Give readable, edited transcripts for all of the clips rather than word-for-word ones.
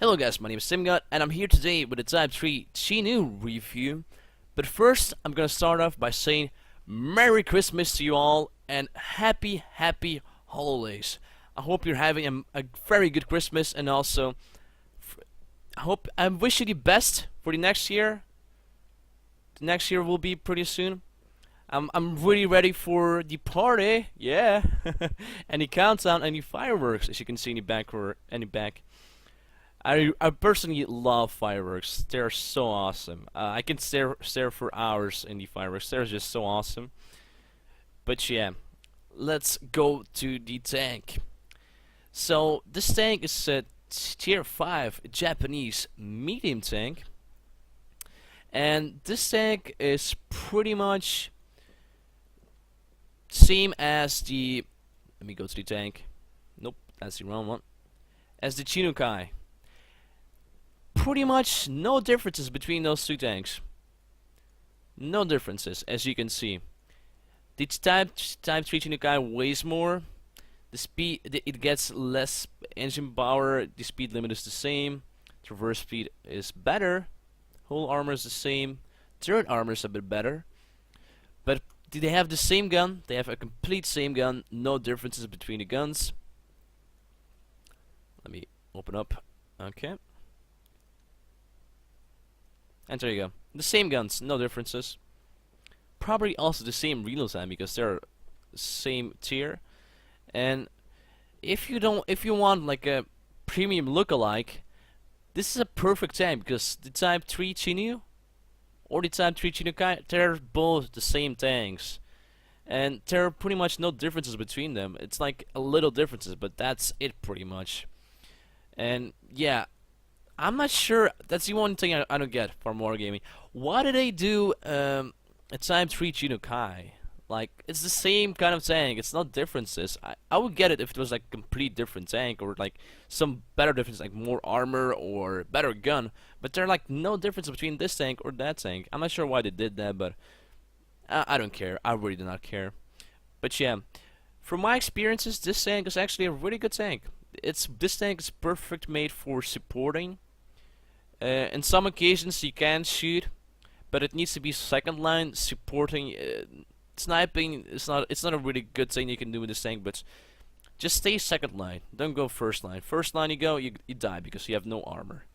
Hello guys, my name is TimGot, and I'm here today with a Type 3 Chinu review. But first, I'm gonna start off by saying Merry Christmas to you all, and Happy Holidays. I hope you're having a very good Christmas, and also, I wish you the best for the next year. The next year will be pretty soon. I'm really ready for the party, yeah, and the countdown and the fireworks, as you can see in the back or in the back. I personally love fireworks. They're so awesome. I can stare for hours in the fireworks. They're just so awesome. But yeah, let's go to the tank. So this tank is a tier 5 Japanese medium tank, and this tank is pretty much same as the. Let me go to the tank. Nope, that's the wrong one. As the Chinukai. Pretty much no differences between those two tanks. No differences, as you can see. The Type 3 Chinukai weighs more. The speed, it gets less engine power. The speed limit is the same. Traverse speed is better. Whole armor is the same. Turret armor is a bit better. But they have the same gun. They have a complete same gun. No differences between the guns. Let me open up. Okay. And there you go. The same guns, no differences. Probably also the same reload time because they're same tier. And if you want like a premium lookalike, this is a perfect tank because the Type 3 Chinu or the Type 3 Chinukai, they're both the same tanks. And there are pretty much no differences between them. It's like a little differences, but that's it pretty much. And yeah, I'm not sure. That's the one thing I don't get from Wargaming. Why do they do a Type 3 Chinukai? Like, it's the same kind of tank. It's not differences. I would get it if it was like a complete different tank or like some better difference, like more armor or better gun. But there are like no difference between this tank or that tank. I'm not sure why they did that, but I don't care. I really do not care. But yeah, from my experiences, this tank is actually a really good tank. This tank is perfect made for supporting. In some occasions you can shoot, but it needs to be second line supporting. Sniping is not a really good thing you can do with this tank, but just stay second line. Don't go first line. First line you go, you die because you have no armor.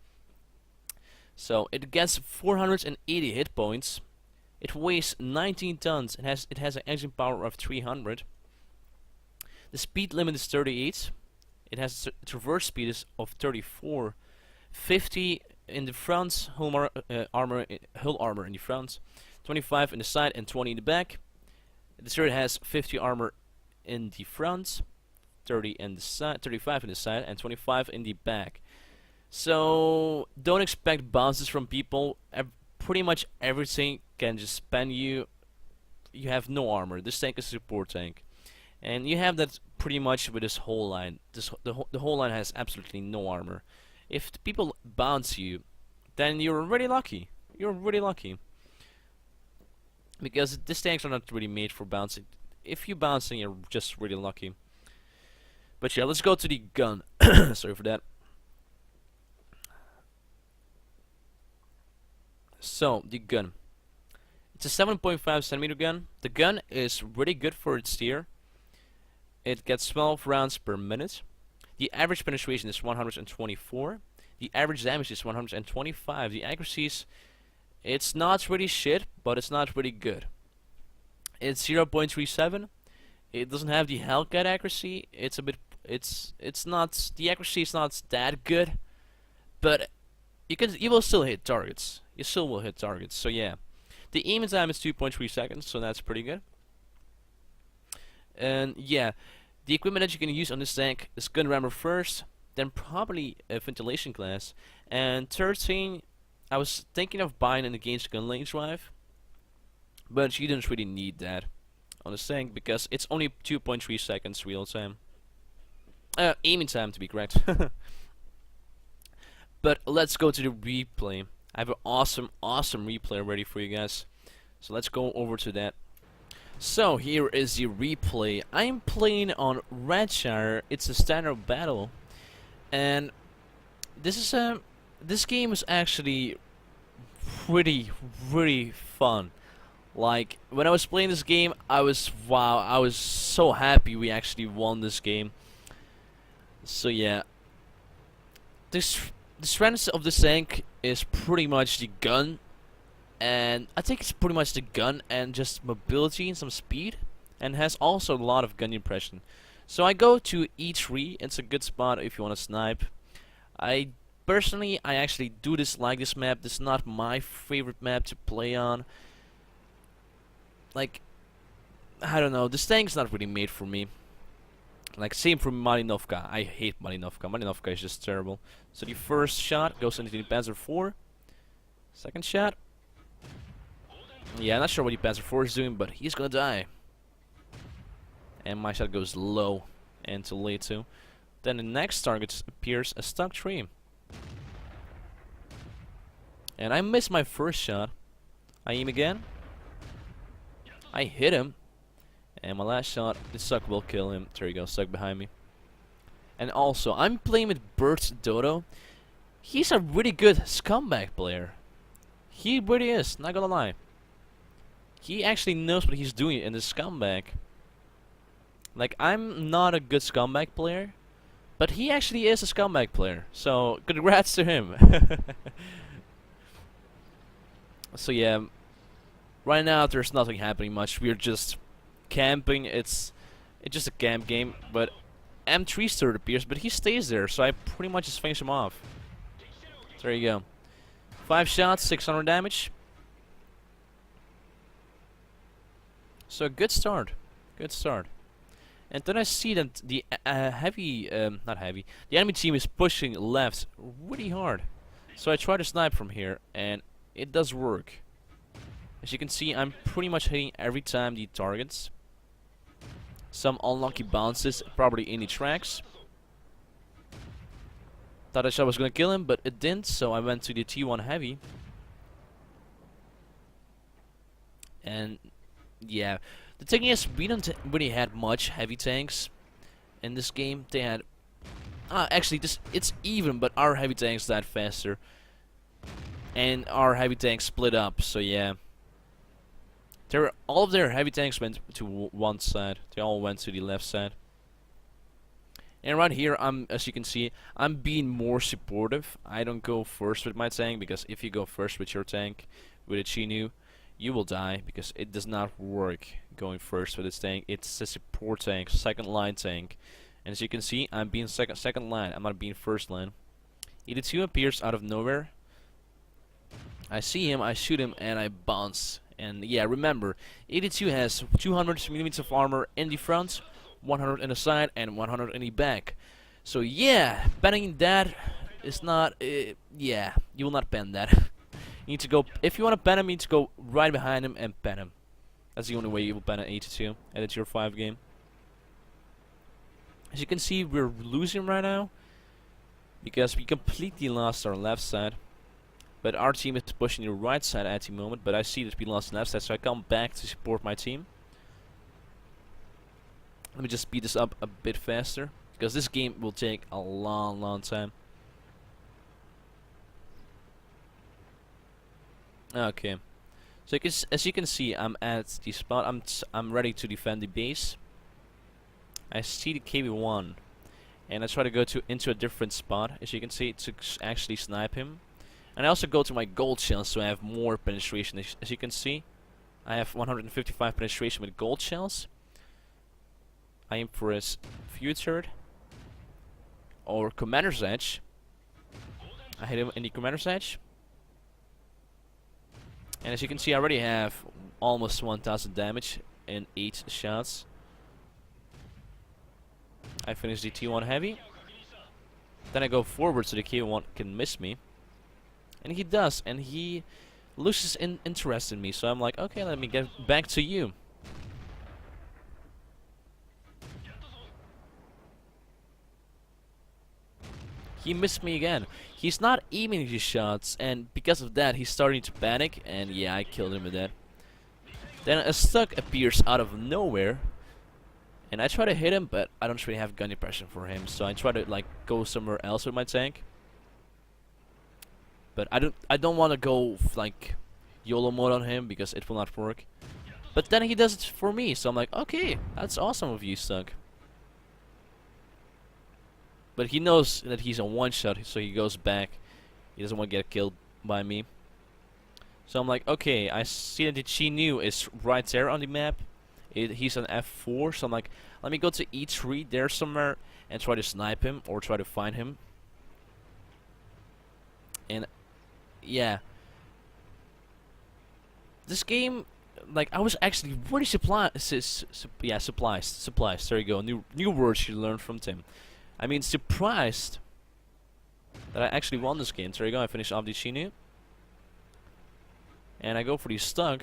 So it gets 480 hit points. It weighs 19 tons. It has an engine power of 300. The speed limit is 38. It has a traverse speed of 34. 50 in the front, hull armor in the front, 25 in the side and 20 in the back. The turret has 50 armor in the front, 30 in the side, 35 in the side, and 25 in the back. So don't expect bounces from people. Pretty much everything can just spam you. You have no armor. This tank is a support tank, and you have that pretty much with this whole line. The whole line has absolutely no armor. If the people bounce you, then you're really lucky. You're really lucky. Because these tanks are not really made for bouncing. If you're bouncing, you're just really lucky. But yeah, let's go to the gun. Sorry for that. So, the gun. It's a 7.5 centimeter gun. The gun is really good for its tier. It gets 12 rounds per minute. The average penetration is 124. The average damage is 125. The accuracy it's not really shit, but it's not really good. It's 0.37. It doesn't have the Hellcat accuracy. It's a bit. It's not. The accuracy is not that good, but you will still hit targets. You still will hit targets. So yeah, the aiming time is 2.3 seconds, so that's pretty good. And yeah. The equipment that you can use on this tank is gun rammer first, then probably a ventilation glass, and third thing, I was thinking of buying an against gun lane drive, but you don't really need that on this tank because it's only 2.3 seconds real time. Aiming time to be correct. But let's go to the replay. I have an awesome replay ready for you guys. So let's go over to that. So here is the replay. I'm playing on Redshire. It's a standard battle, and this game is actually pretty fun. Like when I was playing this game, I was so happy we actually won this game. So yeah, the strength of this tank is pretty much the gun, and I think it's pretty much the gun and just mobility and some speed, and has also a lot of gun impression. So I go to E3. It's a good spot if you want to snipe. I personally, I actually do dislike this map. This is not my favorite map to play on. Like, I don't know, this tank's not really made for me. Like, same for Malinovka. I hate Malinovka. Malinovka is just terrible. So the first shot goes into the Panzer IV. Second shot. Yeah, I'm not sure what the Panzer IV is doing, but he's gonna die. And my shot goes low and too late too. Then the next target appears a stuck tree. And I missed my first shot. I aim again. I hit him. And my last shot, the suck will kill him. There you go, suck behind me. And also, I'm playing with Bert Dodo. He's a really good scumbag player. He really is, not gonna lie. He actually knows what he's doing in the scumbag. Like, I'm not a good scumbag player, but he actually is a scumbag player. So, congrats to him. So yeah, right now there's nothing happening much. We're just camping. It's just a camp game, but M3's third appears, but he stays there, so I pretty much just finish him off. There you go. 5 shots, 600 damage. So good start. Good start. And then I see that the not heavy, the enemy team is pushing left really hard. So I try to snipe from here, and it does work. As you can see, I'm pretty much hitting every time the targets. Some unlucky bounces, probably in the tracks. Thought that shot was gonna kill him, but it didn't, so I went to the T1 heavy. And yeah, the thing is, we don't really had much heavy tanks in this game. They had actually it's even, but our heavy tanks died faster, and our heavy tanks split up. So yeah, all of their heavy tanks went to one side. They all went to the left side. And right here, as you can see, I'm being more supportive. I don't go first with my tank, because if you go first with your tank, with a Chinu, you will die, because it does not work going first with this tank. It's a support tank, second line tank. And as you can see, I'm being second line. I'm not being first line. ED2 appears out of nowhere. I see him, I shoot him, and I bounce. And yeah, remember, ED2 has 200mm of armor in the front, 100 in the side, and 100 in the back. So yeah, banning that is not, yeah, you will not ban that. You need to go, if you want to ban him, you need to go right behind him and ban him. That's the only way you will ban an 82, and it's your 5 game. As you can see, we're losing right now, because we completely lost our left side. But our team is pushing the right side at the moment, but I see that we lost the left side, so I come back to support my team. Let me just speed this up a bit faster, because this game will take a long time. Okay, so as you can see, I'm at the spot. I'm ready to defend the base. I see the KB1, and I try to go into a different spot. As you can see, to actually snipe him. And I also go to my gold shells, so I have more penetration. As you can see, I have 155 penetration with gold shells. I aim for his future or commander's edge. I hit him in the commander's edge. And as you can see, I already have almost 1000 damage in 8 shots. I finish the T1 heavy. Then I go forward so the K1 can miss me. And he does, and he loses interest in me. So I'm like, okay, let me get back to you. He missed me again. He's not aiming his shots, and because of that, he's starting to panic. And yeah, I killed him with that. Then a stuck appears out of nowhere, and I try to hit him, but I don't really have gun impression for him. So I try to like go somewhere else with my tank. But I don't want to go like YOLO mode on him because it will not work. But then he does it for me, so I'm like, okay, that's awesome of you, Stuck. But he knows that he's a one-shot, so he goes back. He doesn't want to get killed by me. So I'm like, okay, I see that the Chinoo is right there on the map. He's on F4, so I'm like, let me go to E3 there somewhere and try to snipe him or try to find him. And yeah, this game, like, I was actually really supplies. There you go. New words you learned from Tim. I mean, surprised that I actually won this game. There you go. I finished off the Chinoo, and I go for the Stug.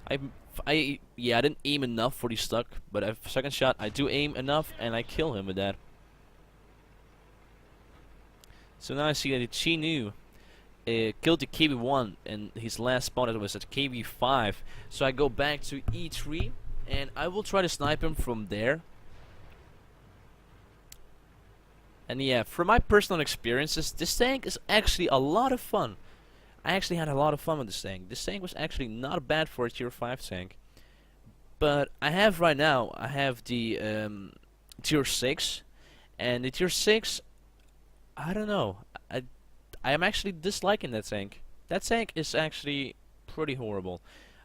I didn't aim enough for the Stug, but a second shot I do aim enough, and I kill him with that. So now I see that the Chinoo killed the KB1, and his last spawn was at KB5. So I go back to E3, and I will try to snipe him from there. And yeah, from my personal experiences, this tank is actually a lot of fun. I actually had a lot of fun with this tank. This tank was actually not bad for a tier 5 tank. But I have right now, I have the tier 6, and the tier 6, I don't know. I am actually disliking that tank. That tank is actually pretty horrible.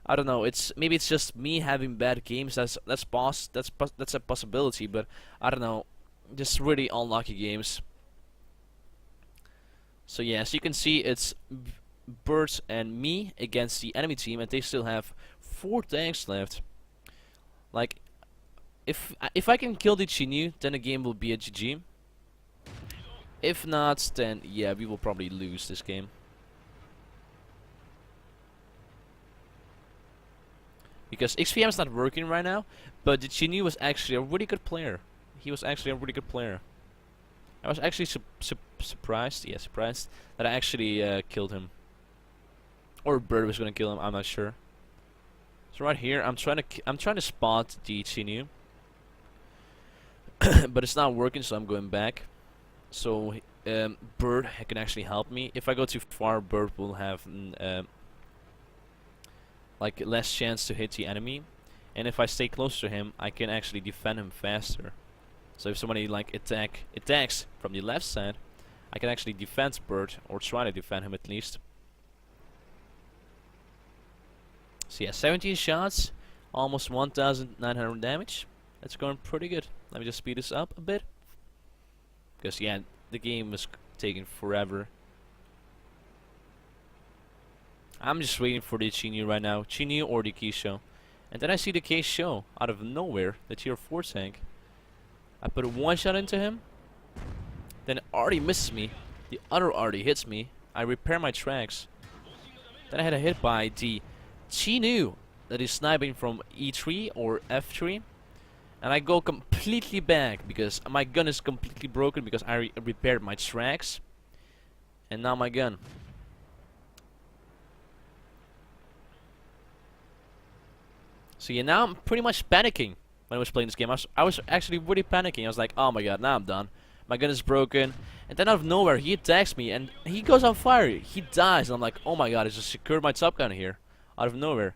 I don't know. Maybe it's just me having bad games. That's a possibility. But I don't know. Just really unlucky games. So yeah, as you can see, it's Bert and me against the enemy team, and they still have 4 tanks left. Like, if I can kill the Chinoo, then the game will be a GG. If not, then yeah, we will probably lose this game. Because XVM is not working right now, but the Chinoo was actually a really good player. He was actually a really good player. I was actually surprised, yeah, surprised that I actually killed him. Or Bird was gonna kill him, I'm not sure. So right here, I'm trying to spot the Chinoo, but it's not working, so I'm going back. So Bird can actually help me. If I go too far, Bird will have like less chance to hit the enemy, and if I stay close to him, I can actually defend him faster. So if somebody like attacks from the left side, I can actually defend Bird, or try to defend him at least. So yeah, 17 shots, almost 1,900 damage. That's going pretty good. Let me just speed this up a bit, because yeah, the game was taking forever. I'm just waiting for the Chinoo right now, Chinoo or the Keisho. And then I see the Keisho out of nowhere, the tier 4 tank. I put a 1-shot into him, then Artie misses me, the other Artie hits me, I repair my tracks. Then I had a hit by the Chinoo that is sniping from E3 or F3. And I go completely back because my gun is completely broken because I repaired my tracks. And now my gun. So yeah, now I'm pretty much panicking when I was playing this game. I was actually really panicking. I was like, oh my god, now I'm done. My gun is broken. And then out of nowhere, he attacks me and he goes on fire. He dies. And I'm like, oh my god, I just secured my top gun here. Out of nowhere.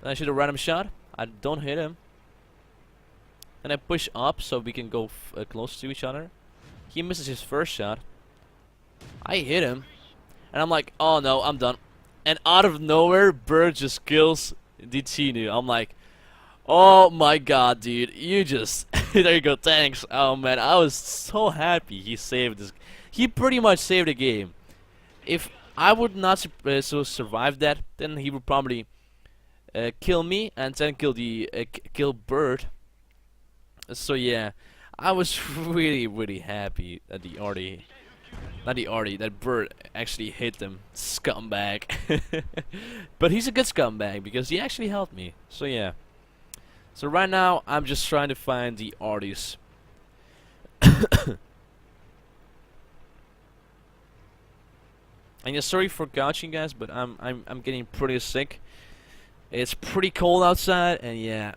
Then I shoot a random shot. I don't hit him. Then I push up so we can go close to each other. He misses his first shot. I hit him. And I'm like, oh no, I'm done. And out of nowhere, Bird just kills the Chinoo. I'm like, oh my god, dude. You just... there you go, thanks. Oh man, I was so happy he saved this. He pretty much saved the game. If I would not survive that, then he would probably kill me and then kill Bird. So yeah, I was really happy that that Bird actually hit them, scumbag. But he's a good scumbag because he actually helped me. So yeah. So right now I'm just trying to find the artists. And yeah, sorry for couching, guys, but I'm getting pretty sick. It's pretty cold outside, and yeah,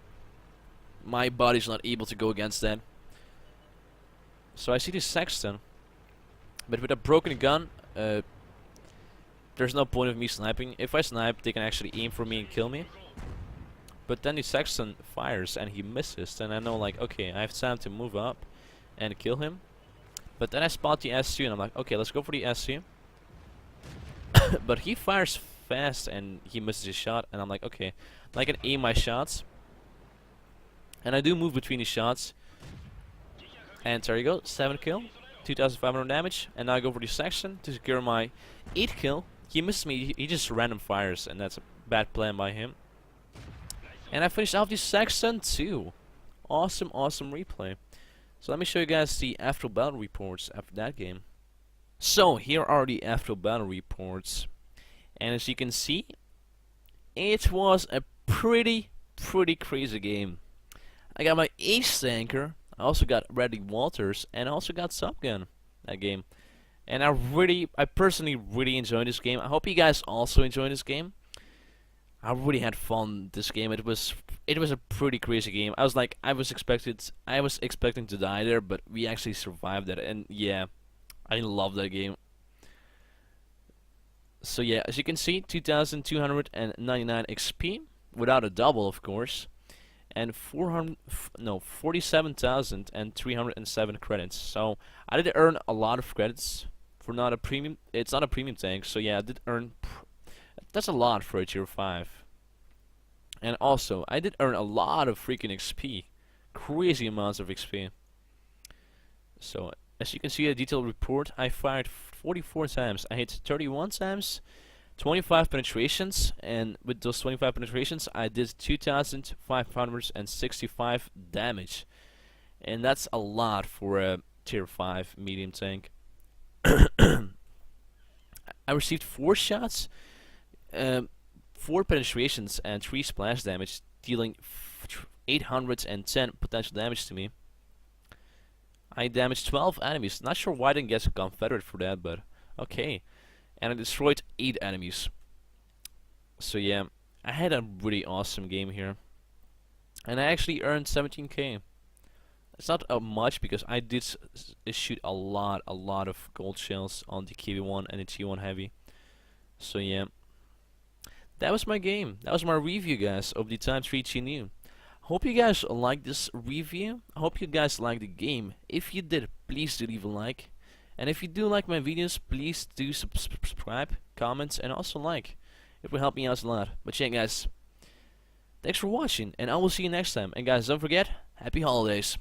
my body's not able to go against that. So I see this Sexton. But with a broken gun, there's no point of me sniping. If I snipe, they can actually aim for me and kill me. But then the Saxon fires and he misses, and I know like, okay, I have time to move up and kill him. But then I spot the SU and I'm like, okay, let's go for the SU. But he fires fast and he misses his shot, and I'm like, okay, I can aim my shots. And I do move between the shots. And there you go, 7 kill, 2,500 damage. And now I go for the Saxon to secure my 8 kill. He misses me, he just random fires, and that's a bad plan by him. And I finished off the Saxon too. Awesome, awesome replay. So let me show you guys the after battle reports after that game. So here are the after battle reports. And as you can see, it was a pretty crazy game. I got my ace tanker, I also got Reddy Walters, and I also got Subgun that game. And I personally really enjoyed this game. I hope you guys also enjoyed this game. I really had fun this game. It was a pretty crazy game. I was expecting to die there, but we actually survived that, and yeah, I love that game. So yeah, as you can see, 2,299 XP without a double, of course, and 47,307 credits. So I did earn a lot of credits for not a premium. It's not a premium tank, so yeah, I did earn. That's a lot for a tier 5. And also, I did earn a lot of freaking XP. Crazy amounts of XP. So, as you can see a detailed report, I fired 44 times. I hit 31 times, 25 penetrations, and with those 25 penetrations, I did 2,565 damage. And that's a lot for a tier 5 medium tank. I received 4 shots. 4 penetrations and 3 splash damage, dealing 810 potential damage to me. I damaged 12 enemies. Not sure why I didn't get a Confederate for that, but okay. And I destroyed 8 enemies. So yeah, I had a really awesome game here. And I actually earned 17k. It's not much because I did shoot a lot of gold shells on the KB1 and the T1 Heavy. So yeah. That was my game. That was my review, guys, of the Time 3 New. Hope you guys liked this review. I hope you guys liked the game. If you did, please do leave a like. And if you do like my videos, please do subscribe, comment, and also like. It will help me out a lot. But yeah, guys, thanks for watching, and I will see you next time. And guys, don't forget, happy holidays.